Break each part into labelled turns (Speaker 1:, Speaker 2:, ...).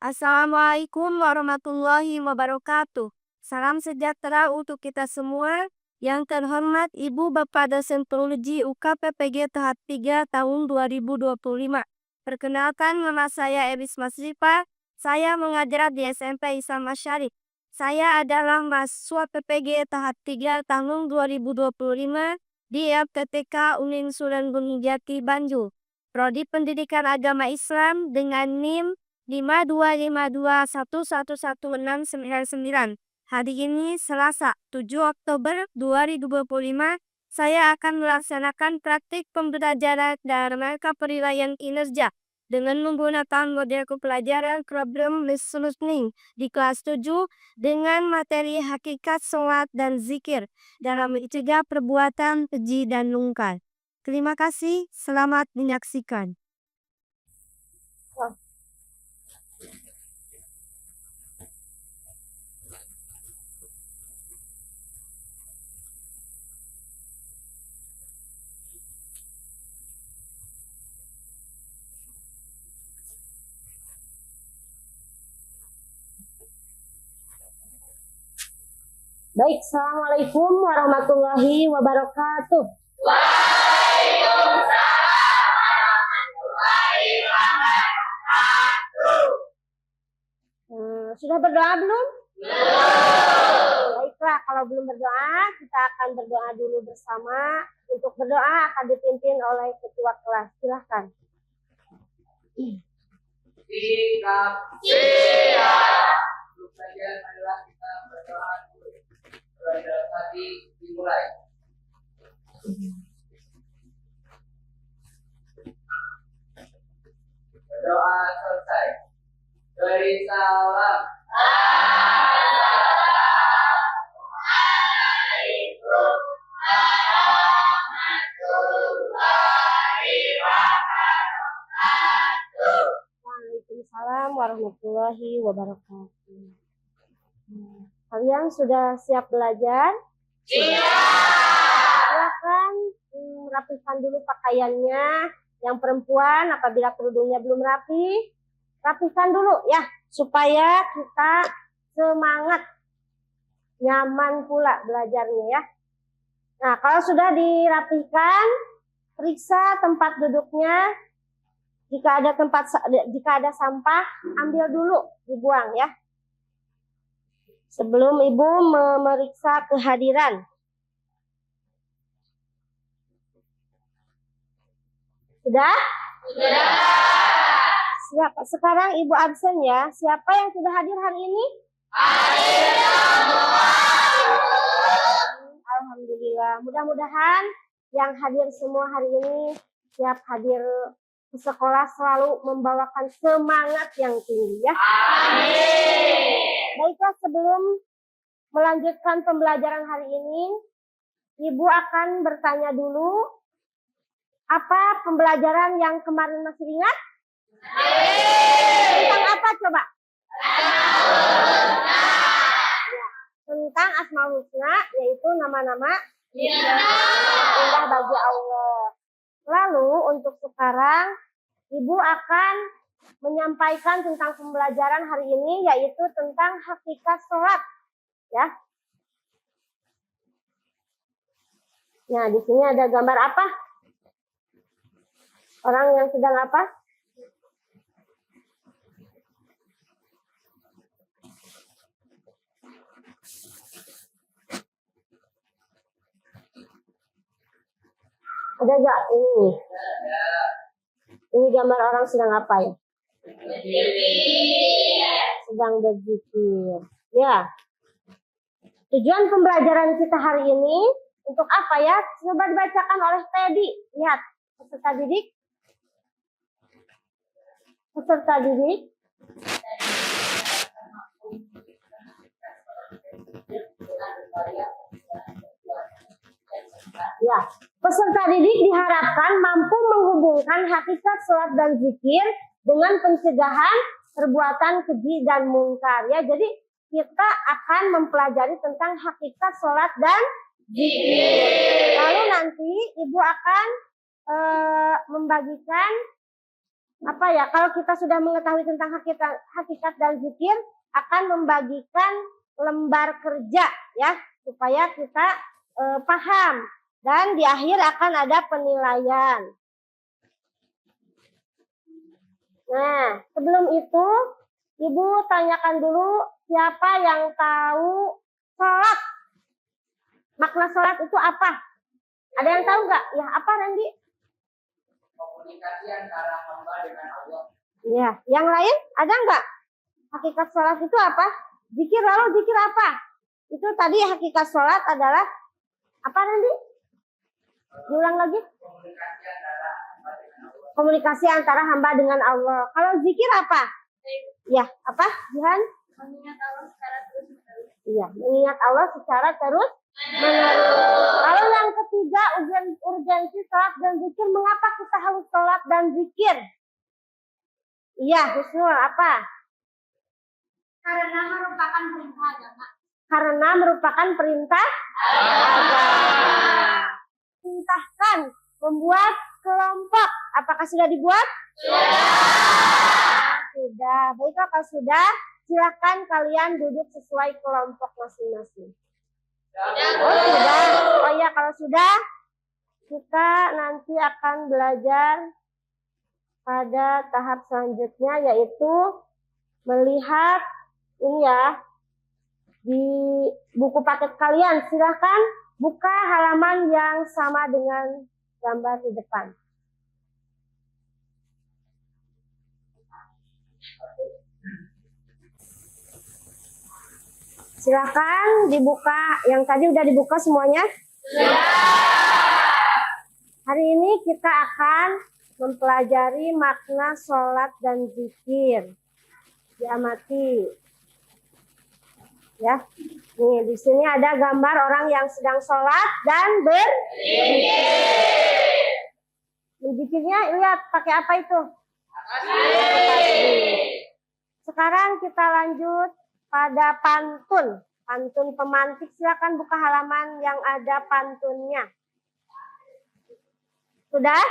Speaker 1: Assalamualaikum warahmatullahi wabarakatuh. Salam sejahtera untuk kita semua. Yang terhormat Ibu Bapak dosen Teologi UKPPG tahap 3 tahun 2025. Perkenalkan, nama saya Eris Masrifa. Saya mengajar di SMP Ihsan Masyarif. Saya adalah mahasiswa PPG tahap 3 tahun 2025 di FTTK Unin Sunan Gunung Jati, Banjul. Prodi Pendidikan Agama Islam dengan NIM 5252111699. Hari ini Selasa 7 Oktober 2025, saya akan melaksanakan praktik pembelajaran dalam rangka penilaian kinerja dengan menggunakan model pelajaran problem listening di kelas 7 dengan materi hakikat sholat dan zikir dalam mencegah perbuatan keji dan mungkar. Terima kasih, selamat menyaksikan.
Speaker 2: Baik, Assalamualaikum warahmatullahi wabarakatuh. Sudah berdoa belum? Belum. Baiklah, kalau belum berdoa, kita akan berdoa dulu bersama. Untuk berdoa akan dipimpin oleh ketua kelas. Silahkan.
Speaker 3: Sikap siap. Untuk saja adalah kita berdoa dulu. Dalam hati dimulai. Berdoa selesai. Beri salam. Assalamualaikum warahmatullahi wabarakatuh.
Speaker 2: Waalaikumsalam warahmatullahi wabarakatuh. Kalian sudah siap belajar?
Speaker 3: Siap.
Speaker 2: Silakan rapikan dulu pakaiannya. Yang perempuan apabila kerudungnya belum rapi, rapikan dulu ya, supaya kita semangat, nyaman pula belajarnya ya. Nah, kalau sudah dirapikan, periksa tempat duduknya. Jika ada sampah, ambil dulu, dibuang ya. Sebelum Ibu memeriksa kehadiran. Sudah?
Speaker 3: Sudah.
Speaker 2: Siap. Sekarang Ibu absen ya. Siapa yang sudah hadir hari ini? Alhamdulillah. Mudah-mudahan yang hadir semua hari ini siap hadir ke sekolah selalu membawakan semangat yang tinggi ya.
Speaker 3: Amin.
Speaker 2: Baiklah, sebelum melanjutkan pembelajaran hari ini, Ibu akan bertanya dulu, apa pembelajaran yang kemarin masih ingat? Tentang apa coba? Ya, tentang Asmaul Husna, yaitu nama-nama indah bagi Allah. Lalu untuk sekarang, Ibu akan menyampaikan tentang pembelajaran hari ini, yaitu tentang hakikat sholat. Ya. Nah, di sini ada gambar apa? Orang yang sedang apa? Ada gak ini? Ini gambar orang sedang apa ya? Sedang berzikir. Ya. Tujuan pembelajaran kita hari ini untuk apa ya? Coba dibacakan oleh Teddy. Lihat, peserta didik. Peserta didik. Ya, peserta didik diharapkan mampu menghubungkan hakikat sholat dan zikir dengan pencegahan perbuatan keji dan mungkar. Ya, jadi kita akan mempelajari tentang hakikat sholat dan zikir. Lalu nanti Ibu akan membagikan apa ya, kalau kita sudah mengetahui tentang hakikat dan zikir, akan membagikan lembar kerja ya, supaya kita paham, dan di akhir akan ada penilaian. Nah, sebelum itu Ibu tanyakan dulu siapa yang tahu sholat. Makna sholat itu apa? Ada yang tahu nggak? Ya, apa Randy?
Speaker 4: Komunikasi antara hamba dengan Allah.
Speaker 2: Ya, yang lain ada nggak? Hakikat sholat itu apa? Zikir, lalu zikir apa? Itu tadi hakikat sholat adalah apa Randy? Diulang lagi. Komunikasi antara hamba dengan Allah. Kalau zikir apa? Ya, apa? Jihan?
Speaker 3: Mengingat Allah secara terus-menerus.
Speaker 2: Iya, mengingat Allah secara terus menerus. Lalu yang ketiga, urgensi sholat dan zikir. Mengapa kita harus sholat dan zikir? Iya, Husnul, apa?
Speaker 3: Karena merupakan perintah agama.
Speaker 2: Karena merupakan perintah agama. Perintahkan membuat kelompok. Apakah sudah dibuat? Sudah. Baiklah, kalau sudah, silakan kalian duduk sesuai kelompok masing-masing. Oh sudah. Oh ya, kalau sudah, kita nanti akan belajar pada tahap selanjutnya, yaitu melihat ini ya di buku paket kalian. Silakan buka halaman yang sama dengan gambar di depan. Silakan dibuka. Yang tadi udah dibuka semuanya? Hari ini kita akan mempelajari makna sholat dan zikir. Diamati. Ya. Nih, di sini ada gambar orang yang sedang sholat dan berzikirnya. Lihat pakai apa itu? Sekarang kita lanjut pada pantun. Pantun pemantik. Silakan buka halaman yang ada pantunnya. Sudah?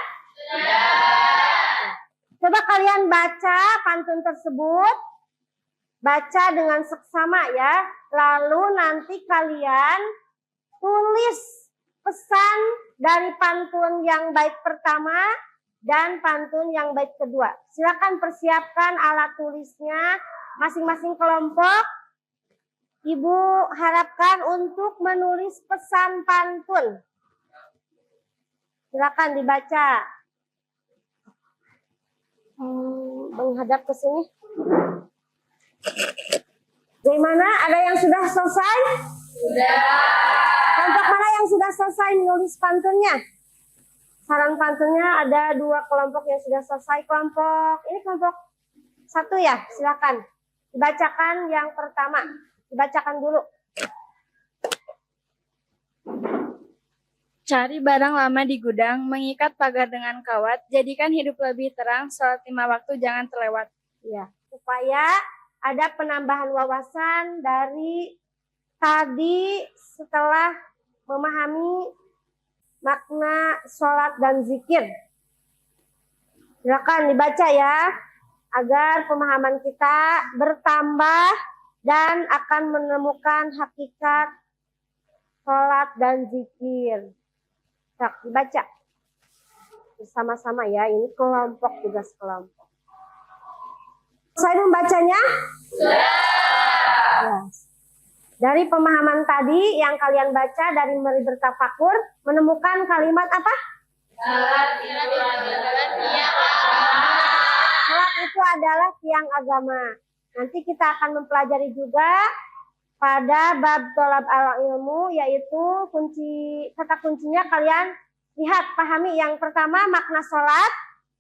Speaker 2: Coba kalian baca pantun tersebut. Baca dengan seksama ya. Lalu nanti kalian tulis pesan dari pantun yang bait pertama dan pantun yang bait kedua. Silakan persiapkan alat tulisnya masing-masing kelompok. Ibu harapkan untuk menulis pesan pantun. Silakan dibaca. Menghadap ke sini. Dari mana? Ada yang sudah selesai?
Speaker 3: Sudah.
Speaker 2: Kelompok mana yang sudah selesai menulis pantunnya? Saran pantunnya ada 2 kelompok yang sudah selesai. Ini kelompok 1 ya, silakan. Dibacakan yang pertama. Dibacakan dulu.
Speaker 5: Cari barang lama di gudang, mengikat pagar dengan kawat, jadikan hidup lebih terang, sholat 5 waktu jangan terlewat.
Speaker 2: Ya, supaya ada penambahan wawasan dari tadi setelah memahami makna sholat dan zikir. Silakan dibaca ya, agar pemahaman kita bertambah dan akan menemukan hakikat sholat dan zikir. Nah, dibaca bersama-sama ya, ini kelompok, tugas kelompok. Saya membacanya? Yes. Dari pemahaman tadi yang kalian baca dari Mari Bertafakur, menemukan kalimat apa? Salat itu adalah tiang agama. Nanti kita akan mempelajari juga pada bab tolab al-ilmu, yaitu kata kuncinya kalian lihat, pahami. Yang pertama makna sholat,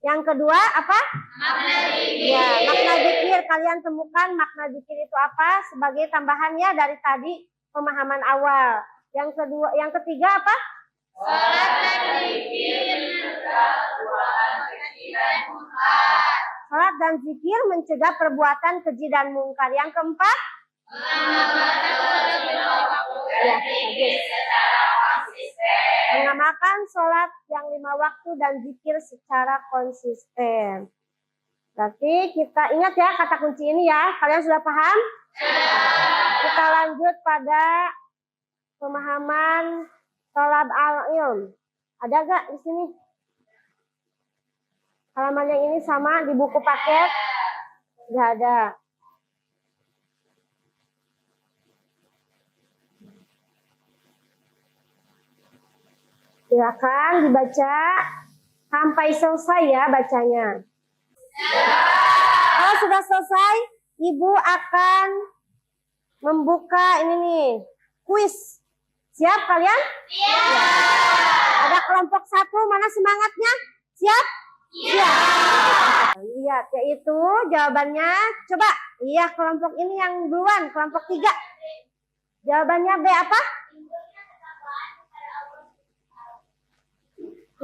Speaker 2: yang kedua apa?
Speaker 3: Makna zikir.
Speaker 2: Ya, makna zikir. Kalian temukan makna zikir itu apa sebagai tambahannya dari tadi pemahaman awal. Yang ketiga apa?
Speaker 3: Salat dan zikir mencegah perbuatan keji dan munkar.
Speaker 2: Salat dan zikir mencegah perbuatan keji dan mungkar. Yang keempat? Ya, bagus. Mengamalkan sholat yang 5 waktu dan zikir secara konsisten. Berarti kita ingat ya kata kunci ini ya. Kalian sudah paham? Kita lanjut pada pemahaman tolab al-ilm. Ada gak di sini? Halamannya ini sama di buku paket? Gak ada. Silakan dibaca sampai selesai ya bacanya. Kalau sudah selesai, Ibu akan membuka ini nih, kuis. Siap kalian? Iya. Ada kelompok 1, mana semangatnya? Siap? Iya. Lihat, yaitu jawabannya. Coba, iya kelompok ini yang duluan, kelompok 3. Jawabannya B apa?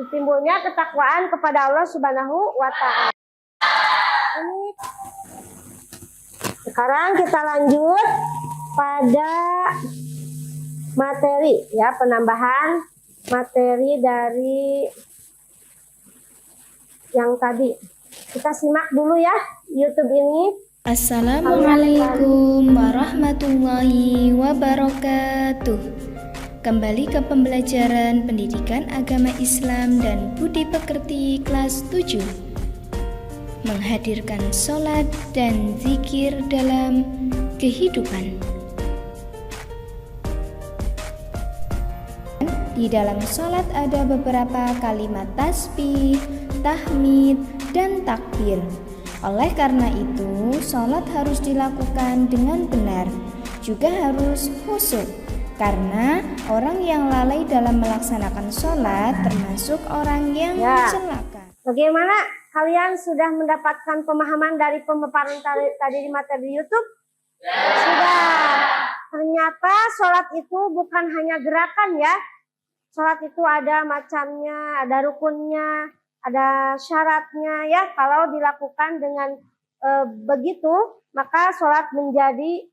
Speaker 2: Timbulnya ketakwaan kepada Allah Subhanahu wa Ta'ala. Ini. Sekarang kita lanjut pada materi ya, penambahan materi dari yang tadi. Kita simak dulu ya YouTube ini.
Speaker 6: Assalamualaikum warahmatullahi wabarakatuh. Kembali ke pembelajaran pendidikan agama Islam dan budi pekerti kelas 7. Menghadirkan sholat dan zikir dalam kehidupan. Di dalam sholat ada beberapa kalimat tasbih, tahmid, dan takbir. Oleh karena itu, sholat harus dilakukan dengan benar, juga harus khusyuk. Karena orang yang lalai dalam melaksanakan sholat termasuk orang yang celaka.
Speaker 2: Bagaimana kalian sudah mendapatkan pemahaman dari pemaparan tadi di materi YouTube? Sudah. Ternyata sholat itu bukan hanya gerakan ya. Sholat itu ada macamnya, ada rukunnya, ada syaratnya ya. Kalau dilakukan dengan begitu, maka sholat menjadi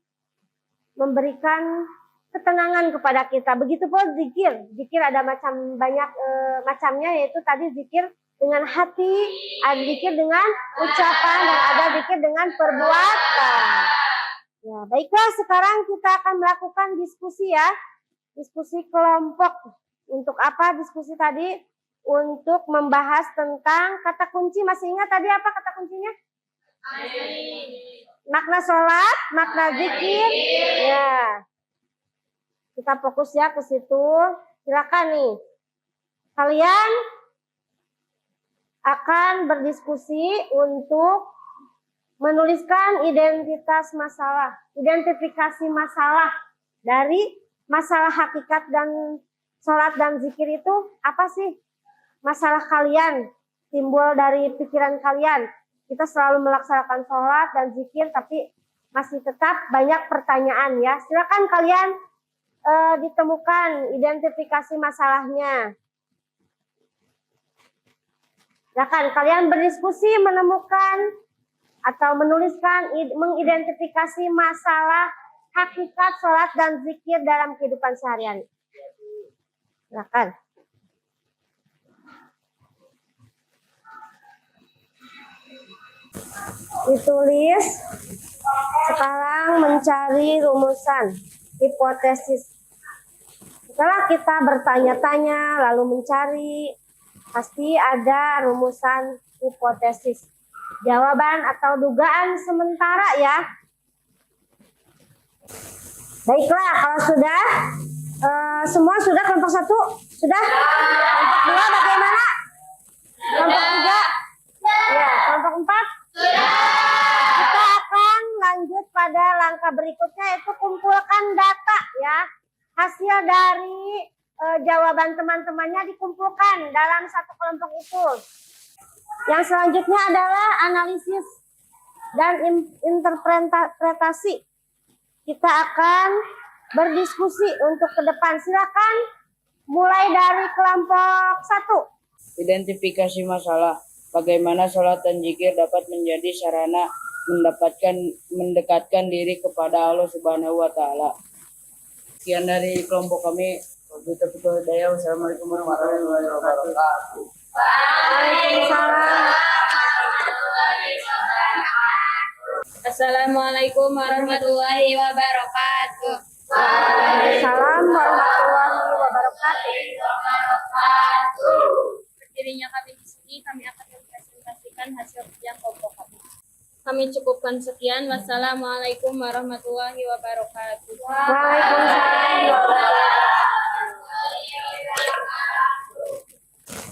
Speaker 2: memberikan ketenangan kepada kita. Begitu pun zikir. Zikir ada banyak macamnya, yaitu tadi zikir dengan hati, ada zikir dengan ucapan, dan ada zikir dengan perbuatan. Ya, baiklah, sekarang kita akan melakukan diskusi ya. Diskusi kelompok. Untuk apa diskusi tadi? Untuk membahas tentang kata kunci. Masih ingat tadi apa kata kuncinya? Makna sholat, makna zikir. Ya. Kita fokus ya ke situ. Silakan nih. Kalian akan berdiskusi untuk menuliskan identifikasi masalah dari masalah hakikat dan sholat dan zikir itu apa sih? Masalah kalian timbul dari pikiran kalian. Kita selalu melaksanakan sholat dan zikir, tapi masih tetap banyak pertanyaan ya. Silakan kalian ditemukan identifikasi masalahnya. Silakan kalian berdiskusi menemukan atau menuliskan, mengidentifikasi masalah hakikat sholat dan zikir dalam kehidupan sehari-hari. Silakan. Ditulis. Sekarang mencari rumusan hipotesis. Setelah kita bertanya-tanya lalu mencari, pasti ada rumusan hipotesis. Jawaban atau dugaan sementara ya. Baiklah, kalau sudah semua sudah kelompok 1 sudah? Kelompok 2 bagaimana? Kelompok 3? Ya, kelompok 4? Kita akan lanjut pada langkah berikutnya, yaitu kumpulkan data ya. Hasil dari jawaban teman-temannya dikumpulkan dalam satu kelompok itu. Yang selanjutnya adalah analisis dan interpretasi. Kita akan berdiskusi untuk ke depan. Silakan mulai dari kelompok 1.
Speaker 7: Identifikasi masalah. Bagaimana sholat dan zikir dapat menjadi sarana mendekatkan diri kepada Allah Subhanahu wa Ta'ala. Sekian dari kelompok kami. Wassalamualaikum warahmatullahi wabarakatuh.
Speaker 1: Waalaikumsalam.
Speaker 5: Assalamualaikum warahmatullahi wabarakatuh.
Speaker 1: Waalaikumsalam warahmatullahi wabarakatuh.
Speaker 5: Berdirinya kami di sini, kami akan mempresentasikan hasil kerja kelompok kami. Kami cukupkan sekian. Wassalamualaikum warahmatullahi wabarakatuh.
Speaker 1: Waalaikumsalam warahmatullahi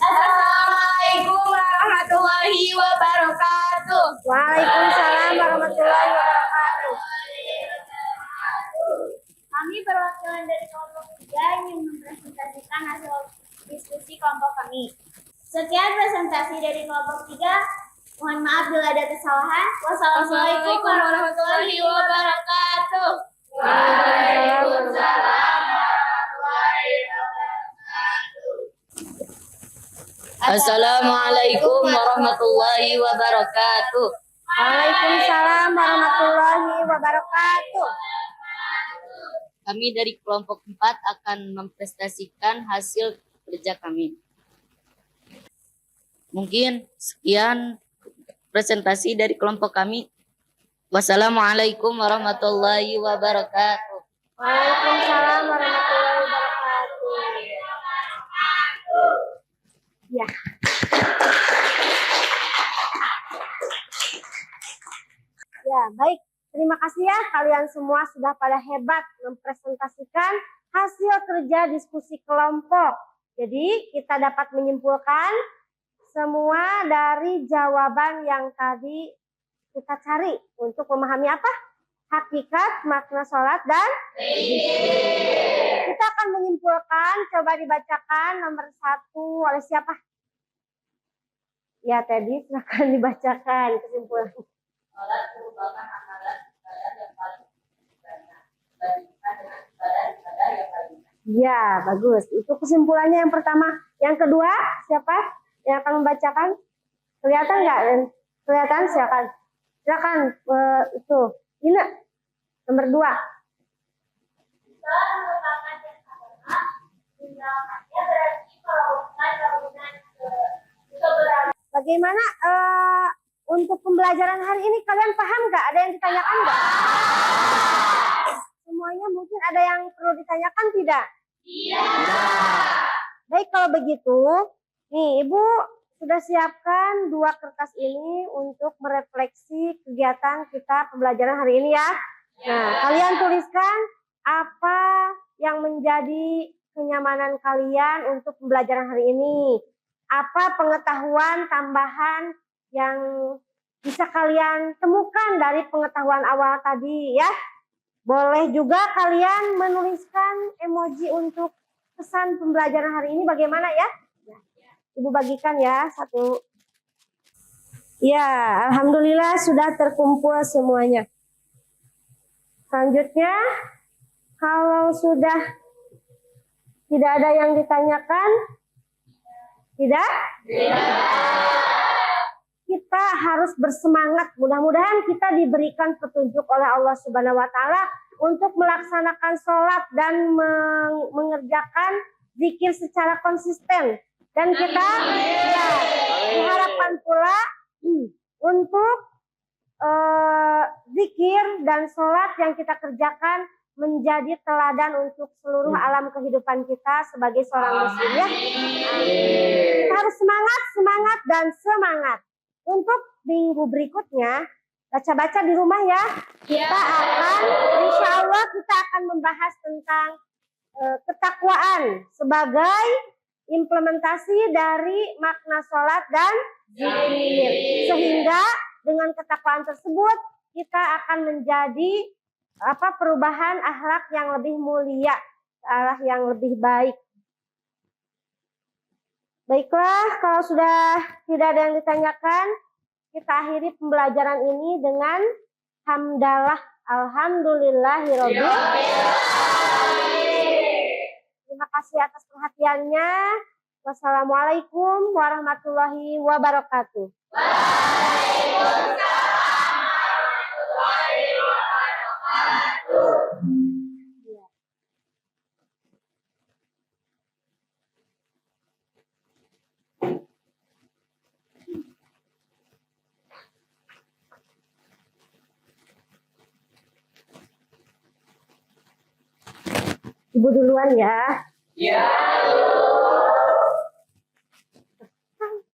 Speaker 3: Assalamualaikum warahmatullahi wabarakatuh.
Speaker 1: Waalaikumsalam warahmatullahi wabarakatuh.
Speaker 3: Kami perwakilan dari kelompok 3 ingin mempresentasikan hasil diskusi kelompok kami. Sekian presentasi dari kelompok 3. Mohon maaf bila ada kesalahan. Wassalamualaikum warahmatullahi wabarakatuh.
Speaker 7: Assalamualaikum warahmatullahi wabarakatuh.
Speaker 1: Waalaikumsalam warahmatullahi wabarakatuh.
Speaker 7: Kami dari kelompok 4 akan mempresentasikan hasil kerja kami. Mungkin sekian presentasi dari kelompok kami. Wassalamualaikum warahmatullahi wabarakatuh.
Speaker 1: Waalaikumsalam warahmatullahi wabarakatuh. Ya. Ya, baik. Terima kasih ya kalian semua sudah pada hebat mempresentasikan hasil kerja diskusi kelompok. Jadi kita dapat menyimpulkan semua dari jawaban yang tadi kita cari untuk memahami apa? Hakikat, makna sholat, dan kita akan menyimpulkan. Coba dibacakan nomor 1 oleh siapa? Ya, Teddy, silakan dibacakan kesimpulan.
Speaker 4: Salat merupakan amalan ibadah yang paling sederhana dibandingkan dengan ibadah yang lain.
Speaker 1: Ya, bagus. Itu kesimpulannya yang pertama. Yang kedua, siapa yang akan membacakan? Kelihatan nggak? Kelihatan? Silakan. Silakan. Itu. Ina. Nomor 2.
Speaker 3: Salat merupakan yang agama. Menjalankannya berarti melakukan bangunan keberagaman.
Speaker 1: Bagaimana untuk pembelajaran hari ini kalian paham nggak? Ada yang ditanyakan nggak? Semuanya mungkin ada yang perlu ditanyakan tidak? Iya. Baik, kalau begitu, nih Ibu sudah siapkan 2 kertas ini untuk merefleksi kegiatan kita pembelajaran hari ini ya. Nah, kalian tuliskan apa yang menjadi kenyamanan kalian untuk pembelajaran hari ini. Apa pengetahuan tambahan yang bisa kalian temukan dari pengetahuan awal tadi ya. Boleh juga kalian menuliskan emoji untuk pesan pembelajaran hari ini bagaimana ya. Ibu bagikan ya 1. Ya, alhamdulillah sudah terkumpul semuanya. Selanjutnya, kalau sudah tidak ada yang ditanyakan, tidak? Kita harus bersemangat. Mudah-mudahan kita diberikan petunjuk oleh Allah Subhanahu wa taala untuk melaksanakan sholat dan mengerjakan zikir secara konsisten. Dan kita ya, diharapkan pula untuk zikir dan sholat yang kita kerjakan menjadi teladan untuk seluruh alam kehidupan kita sebagai seorang muslim ya. Kita harus semangat, semangat, dan semangat. Untuk minggu berikutnya, baca-baca di rumah ya. Kita akan, insya Allah kita akan membahas tentang ketakwaan sebagai implementasi dari makna sholat dan zikir. Sehingga dengan ketakwaan tersebut kita akan menjadi perubahan akhlak yang lebih mulia, akhlak yang lebih baik. Baiklah, kalau sudah tidak ada yang ditanyakan, kita akhiri pembelajaran ini dengan hamdalah alhamdulillahirobbil alamin. Terima kasih atas perhatiannya. Wassalamualaikum warahmatullahi wabarakatuh.
Speaker 2: Ibu duluan ya.
Speaker 4: Ya.